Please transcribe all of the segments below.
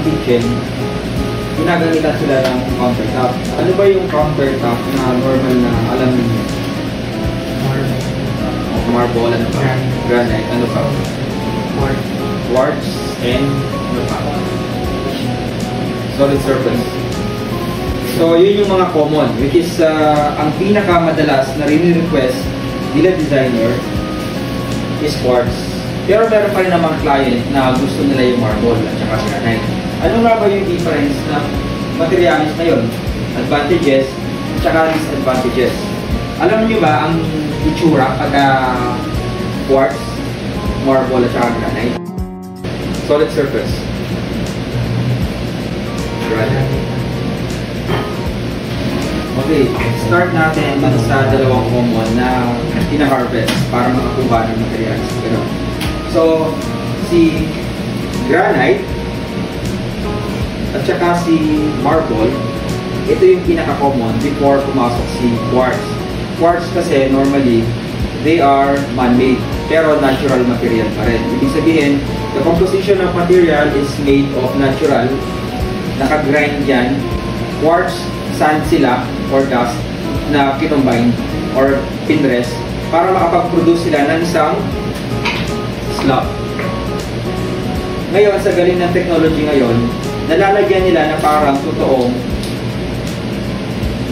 kitchen, ginagamitan sila ng countertop. Ano ba yung countertop na normal na alam niyo? Marble, ano pa? Granite, ano pa? Quartz, and ano pa? Solid surface. So, yun yung mga common, which is ang pinakamadalas na rini-request nila designer is quartz. Pero meron pa rin namang client na gusto nila yung marble at saka granite. Ano nga ba yung difference ng materials na yun? Advantages at saka disadvantages. Alam niyo ba ang itsura pagka quartz, marble at saka granite? Solid surface. Granite. Okay, start natin sa dalawang common na ina-harvest para makakuha ng materials. So, si granite at saka si marble, ito yung pinaka-common before pumasok si quartz. Quartz kasi normally, they are man-made, pero natural material pa rin. Ibig sabihin, the composition of material is made of natural, naka-grind yan, quartz, sand sila or dust na kinombine or pinrest para makapag-produce sila ng isang slab. Ngayon, sa galing ng technology ngayon, nalalagyan nila na parang totoong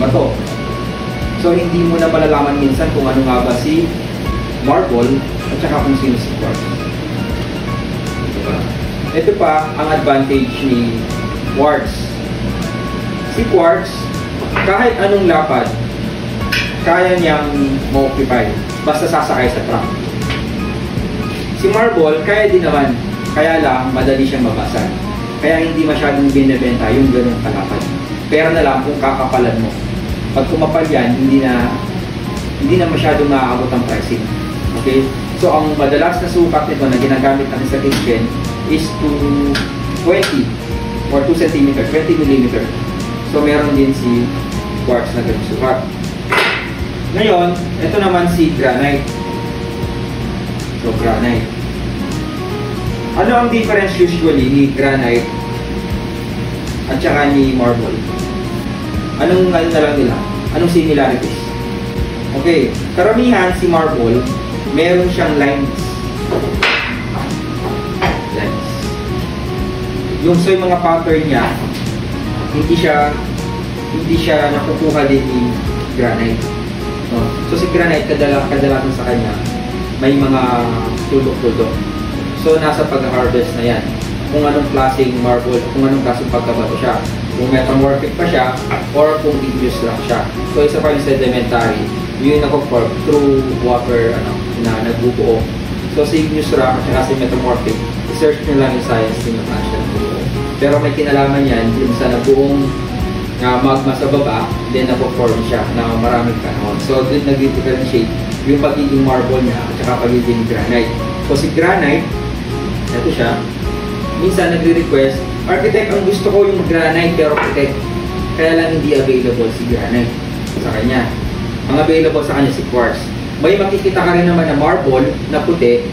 bato. So, hindi mo na malalaman minsan kung ano nga ba si marble at saka kung sino si quartz. Diba? Ito pa ang advantage ni quartz. Si quartz, kahit anong lapad, kaya niyang ma-occupy basta sasakay sa truck. Si marble, kaya din naman, kaya lang madali siyang mabasag. Kaya hindi masyadong binibenta yung ganung kalapad. Pero na lang kung kakapalan mo. Pag kumapal yan, hindi na masyadong maaabot ang pricing. Okay? So, ang madalas na sukat nito na ginagamit natin sa kitchen is 20 or 2 cm, 20 mm. So, meron din si quartz na ganun sukat. Ngayon, ito naman si granite. So, granite. Ano ang difference usually ni granite at saka ni marble? Anong na lang nila? Anong similarities? Okay, karamihan si marble, meron siyang lines. Yung so yung mga pattern niya, hindi siya nakukuha din ni granite. So si granite kadalasan sa kanya may mga tuldok-tuldok. So nasa pag-harvest na yan. Kung anong klaseng marble, kung anong klaseng pagkabato siya. Kung metamorphic pa siya or kung igneous rock siya. So isa pa yung sedimentary, yun nako-form through water na nagbubuo. So si igneous rock at saka si metamorphic, i-search nyo lang yung science din yung siya nagbubuo. Pero may kinalaman yan yung sa nabuong magma sa baba, then nako-form siya na maraming panahon. So doon nag-differentiate yung pagiging marble niya at saka pagiging granite. So si granite, ito siya, minsan nagre-request, architect, ang gusto ko yung granite pero puti. Kaya lang hindi available si granite sa kanya. Ang available sa kanya si quartz. May makikita ka rin naman na marble na puti,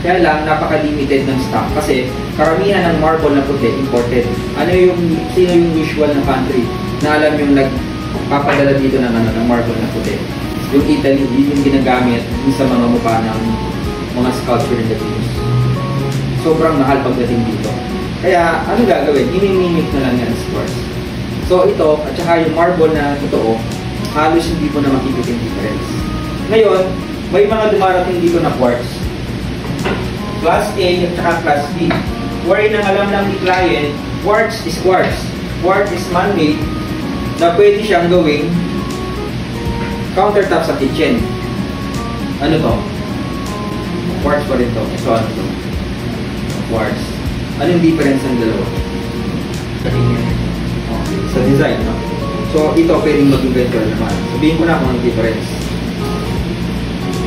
kaya lang napaka-limited ng stock kasi karamihan ng marble na puti imported. Sino yung usual na country na alam yung nagpapadala dito ng marble na puti? Yung Italy, yung ginagamit sa mga mukha ng mga sculpture in the Venus. Sobrang mahal pagdating dito. Kaya, ano gagawin? Imimimik na lang yan sa quartz. So, ito, at saka yung marble na totoo, halos hindi mo na makikita yung difference. Ngayon, may mga dumarating dito na quartz. Class A at saka Class B. Wherein ang alam lang ni client, quartz is quartz. Quartz is man-made na pwede siyang gawing countertop sa kitchen. Ano to? Quartz pa rin to. So, ano to? Quartz. Ano yung difference ng dalawa? Okay. Sa design, no? So, ito pwedeng mag-inventor naman. Sabihin ko na kung anong difference.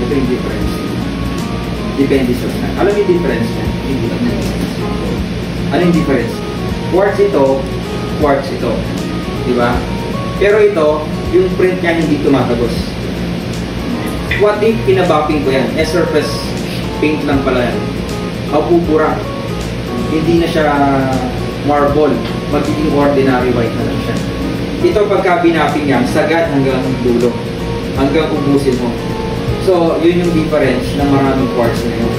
Ito yung difference. Depende sa design. Alam yung difference niya? Hindi lang na. Ano yung difference? Quartz ito, quartz ito. Diba? Pero ito, yung print niya hindi tumatagos. What if pinabapping ko yan? surface paint lang pala yan. Mapupura. Hindi na siya marble, magiging ordinary white na lang siya. Ito pagka binapping yan, sagad hanggang dulo, hanggang ubusin mo. So, yun yung difference ng maraming quartz ngayon.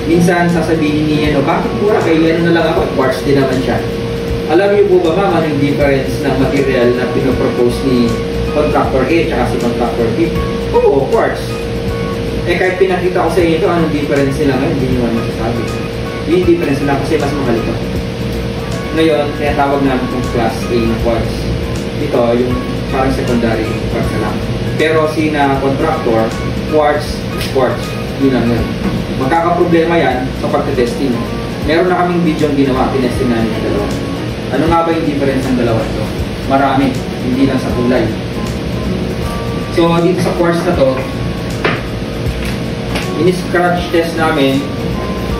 Minsan, sasabihin niya, no, bakit mura? Kaya ano na lang ako, quartz din naman siya. Alam niyo po ba, ma'am, anong difference ng material na pinopropose ni contractor A at si contractor B? Oo, quartz. Eh, kahit pinakita ko sa inyo ito, anong difference nila ngayon, hindi nyo masasabi. Yung difference nila kasi mas mahal ito. Ngayon, kaya tawag namin itong class A na quartz. Ito, yung parang secondary quartz na lang. Pero si na contractor, quartz, yun lang yun. Magkakaproblema yan sa pagka-testing. Meron na kaming video yung ginawa, tinesting namin yung dalawa. Ano nga ba yung difference ng dalawa ito? Marami, hindi lang sa kulay. So, dito sa quartz na to, in-scratch test namin,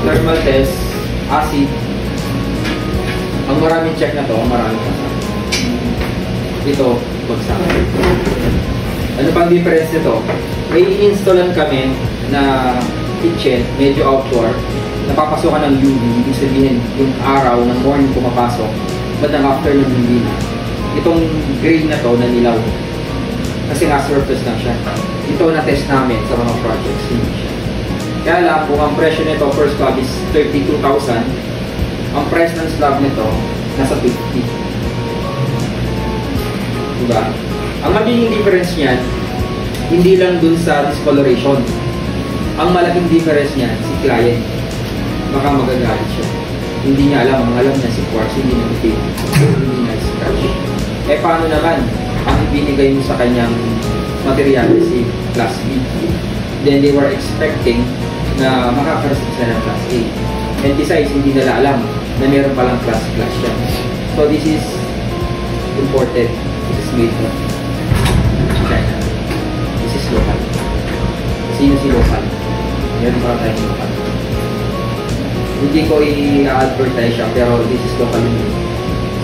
thermal test, acid. Ang maraming check na to, ang maraming bagsak. Ito, bagsak. Ano pang difference nito? May i-installan kami na kitchen, medyo outdoor, napapasokan ng UV, ibig sabihin yung araw ng morning pumapasok, but ng afternoon hindi na. Itong gray na to, na nilaw. Kasi nga surface lang siya. Ito na-test namin sa mga projects, hindi siya. Kaya lang, kung ang presyo nito per slab is 32,000, ang price ng slab nito, nasa 50. Diba? Ang magiging difference niyan, hindi lang dun sa discoloration. Ang malaking difference niyan, si client. Baka magagalit siya. Hindi niya alam, ang alam niya si quartz, hindi niya ipin. Hindi niya scratch. Eh paano naman ang ibinigay mo sa kanyang material si class B? Then they were expecting na makakarasin siya ng class A. And besides, hindi nila alam na meron palang class siya. So this is imported. This is made from China. This is local. Sino si local? Meron para tayong local. Hindi ko i-advertise siya, pero this is local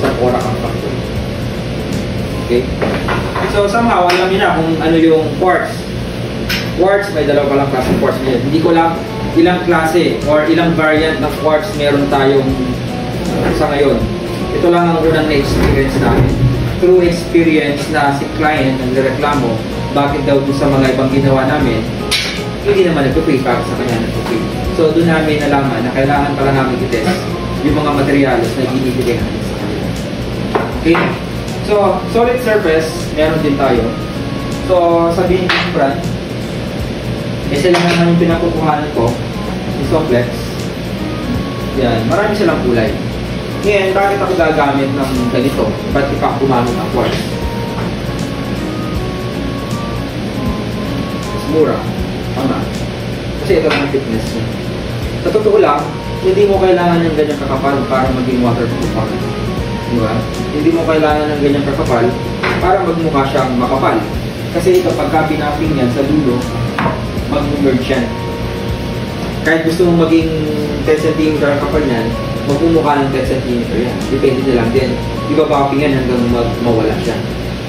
sa Oracle Factory. Okay? So somehow, alam niyo na kung ano yung quartz. Quartz, may dalawa palang klase ng quartz ngayon. Hindi ko lang ilang klase or ilang variant ng quartz meron tayong sa ngayon. Ito lang ang unang na-experience namin. Through experience na si client ang nireklamo, bakit daw doon sa mga ibang ginawa namin, hindi naman nagpapay para sa kanya nagpapay. So doon namin nalaman na kailangan pala namin i-test yung mga materials na binibigay natin sa kanila. Okay? So, solid surface, meron din tayo. So, sabihin yung brand, sila naman yung pinakukuhanan ko, yung Soflex. Yan, marami silang kulay. Ngayon, bakit ako gagamit ng ganito? Ba't ipa gumamit ng quartz? Mas mura. Tama. Kasi ito ang thickness niya. Sa totoo lang, hindi mo kailangan ng ganyang kakapal para maging waterproof. Diba? Hindi mo kailangan ng ganyang kakapal para magmukha siyang makapal. Kasi ito, pagka pinapping yan sa dulo, mag-merge yan. Kahit gusto mong maging 10 cm kapal yan, magmumukha ng 10 cm yan. Depende na lang din. Ibabapping yan hanggang mawala siya.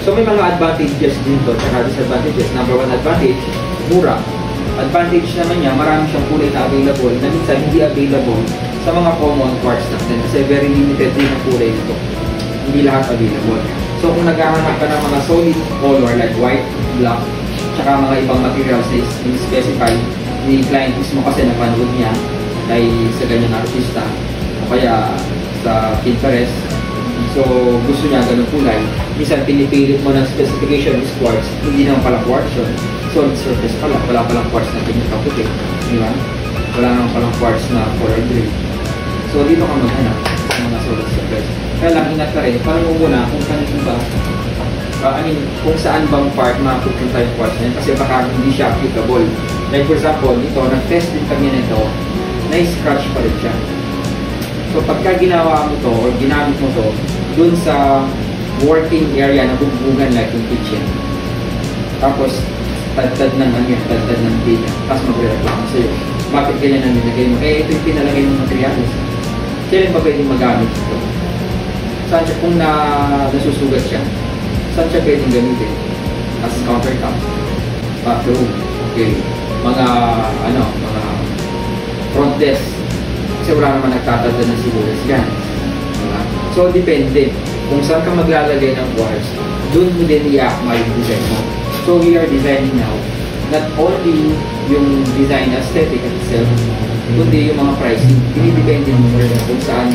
So may mga advantages dito, tsaka disadvantages. Number one advantage, mura. Advantage naman niya, marami siyang kulay na available na minsan hindi available sa mga common quartz natin. Kasi very limited din ang kulay nito. Hindi lahat available. So kung naghahanap ka ng mga solid color like white, black, tsaka mga ibang materials na specify ni client mismo kasi napanood niya ay sa ganyang artista o kaya sa Pinterest. So gusto niya ganun kulay. Minsan pinipilit mo ng specification is quartz, hindi naman pala quartz yun. Solid surface pala, wala palang quartz na pinakaputi. Di ba? Wala naman palang quartz na color gray. So dito ka maghanap sa mga solid surface. Kaya lang ingat ka rin, parang mo muna kung kanino ba kung saan bang part mapupunta yung quartz na yun kasi baka hindi siya applicable. Like for example, ito, nag-test din kami nito, na-scratch pa rin siya. So pagka ginawa mo to or ginamit mo to dun sa working area na bubungan like yung kitchen, tapos tad-tad ng tad-tad ng pina, tapos magre-reklamo sa'yo, bakit ganyan ang nilagay mo? Eh, ito yung pinalagay ng materials. Kailan pa pwedeng magamit ito? Saan siya, kung nasusugat siya, saan siya pwedeng gamitin? As countertop, bathroom, okay, mga front desk, kasi wala naman nagtatanda ng sibuyas yan. Diba? So, depende. Kung saan ka maglalagay ng quartz, doon mo din i-akma yung design mo. So, we are designing now not only yung design aesthetic itself, kundi yung mga pricing. Dinidepende mo kung saan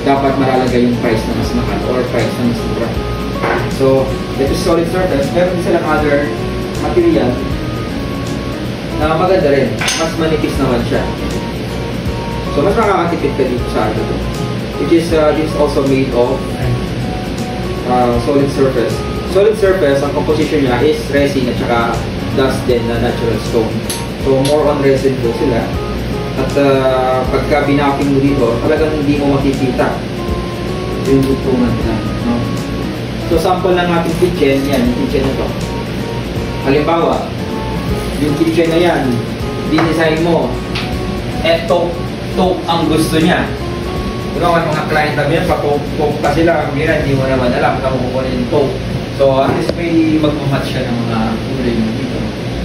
dapat malalagay yung price na mas mahal or price na mas mura. So, ito solid surface. Meron din silang other material na maganda rin. Mas manipis naman siya. So, mas makakatipid ka dito sa ito. Which is, this is also made of solid surface. Solid surface, ang composition niya is resin at saka dust din na natural stone. So, more on resin po sila. At pagka binaking mo dito, talagang hindi mo makikita yung dutungan nila. No? So, sample ng ating kitchen, yan, yung kitchen na to. Halimbawa, yung kitchen na yan, dinesign mo, eto, ang gusto niya. Diba, mga client namin yan, pa-poke pa sila, hindi mo naman alam, kamukukunin yung toke. So, at least may magmamatch siya ng mga kulay mo dito.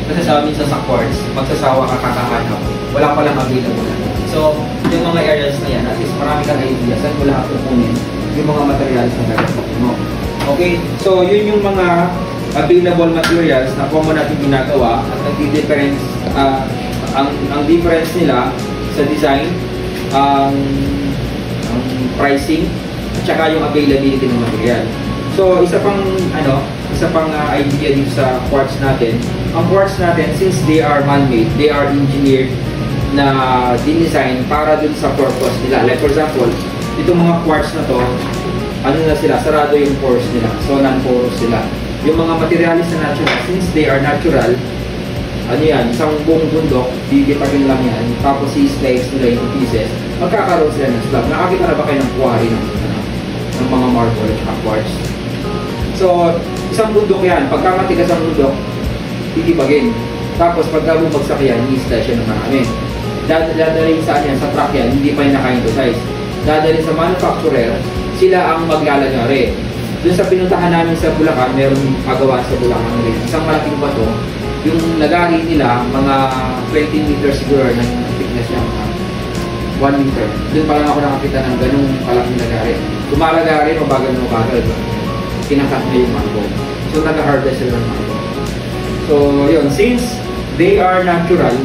Kasi sa minsan sa quartz, magsasawa ka kakahanap, wala palang available. So, yung mga areas na yan, at least marami kang idea saan mo lahat kukunin yung mga materials na gagawin mo. Okay? So, yun yung mga available materials na common natin ginagawa at nag-difference, ang difference nila sa design, ang pricing, at saka yung availability ng material. So, isa pang idea dito sa quartz natin. Ang quartz natin, since they are man-made, they are engineered na dinesign para dun sa purpose nila. Like for example, itong mga quartz na to, sarado yung pores nila. So, non-porous sila. Yung mga materialis na natural, since they are natural, isang buong bundok, bibitagin lang yan, tapos i-slice nila yung pieces, magkakaroon sila ng slab. Nakakita na ba kayo ng quarry ng mga marble at quartz? So, isang bundok yan. Pagka matigas ang bundok, titibagin. Tapos, pagka bumagsak yan, i-slice yan ng marami. Dadalhin sa truck yan, hindi pa yung naka-endosize. Dadalhin sa manufacturer, sila ang maglalagari. Doon sa pinuntahan namin sa Bulacan, meron pagawa sa Bulacan rin. Isang malaking bato, yung lagari nila, mga 20 meters siguro ng thickness niya, 1 meter. Doon pa lang ako nakakita ng ganung kalaking lagari. Kumalagari, mabagal na mabagal. Kinakat na yung mango. So, nag-harvest sila ng mango. So, yun. Since they are natural,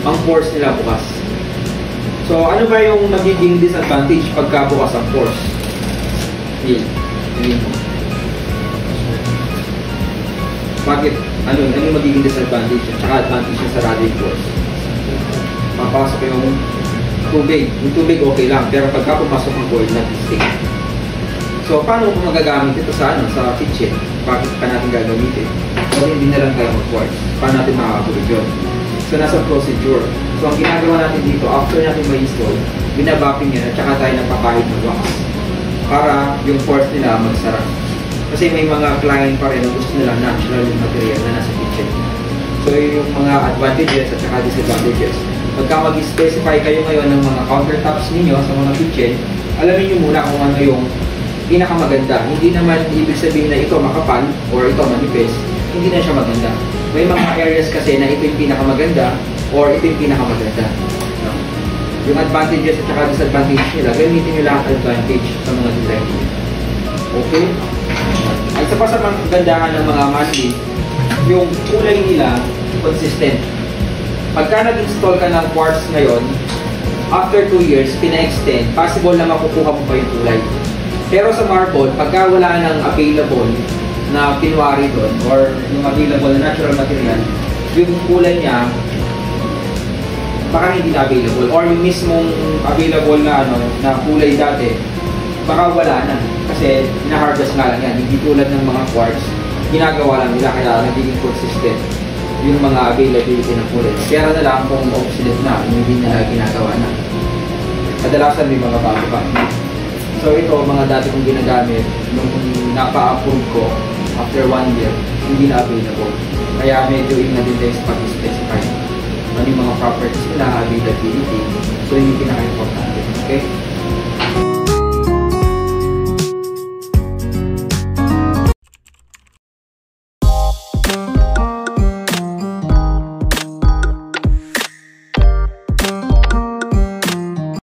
ang pores nila bukas. So, ano ba yung magiging disadvantage pagka bukas ang pores? Yun. Bakit? Ano yung magiging disadvantage at saka advantage yung sarado yung pores? Papasok yung tubig. Yung tubig okay lang, pero pagka pumasok ang oil, nag-stick. So, paano kung magagamit ito sa kitchen? Bakit pa natin gagamitin? So, hindi na lang tayo mag-quartz. Paano natin makakagulit yun? So, nasa procedure. So, ang ginagawa natin dito, after natin ma-install, binabapping yan at saka tayo nagpapahid ng wax para yung quartz nila magsara. Kasi may mga client pa rin na gusto nila natural yung material na nasa kitchen. So, yung mga advantages at saka disadvantages. Pagka mag-specify kayo ngayon ng mga countertops ninyo sa mga kitchen, alamin nyo muna kung ano yung pinakamaganda. Hindi naman ibig sabihin na ito makapal or ito manipis, hindi na siya maganda. May mga areas kasi na ito yung pinakamaganda or ito yung pinakamaganda. No? Yung advantages at saka disadvantages nila, gamitin nyo lahat advantage sa mga design nila. Okay? At sa pasamang kagandahan ng mga manly, yung kulay nila consistent. Pagka nag-install ka ng quartz ngayon, after 2 years, pina-extend, possible na makukuha mo pa yung kulay. Pero sa marble, pagka wala nang available na pinwari doon or yung available na natural material, yung kulay niya baka hindi na available or yung mismong available na na kulay dati baka wala na kasi na-harvest nga lang yan. Hindi tulad ng mga quartz, ginagawa lang nila kaya nagiging consistent yung mga availability ng kulay. Kaya na lang kung obsolete na, hindi na ginagawa na. Kadalasan may mga bago pa. So ito, mga dati kong ginagamit, nung napa-approve ko, after 1 year, hindi na available. Kaya medyo na din tayo sa pag-specify. Ano yung mga properties nila, availability. So yun yung pinaka-importante. Okay?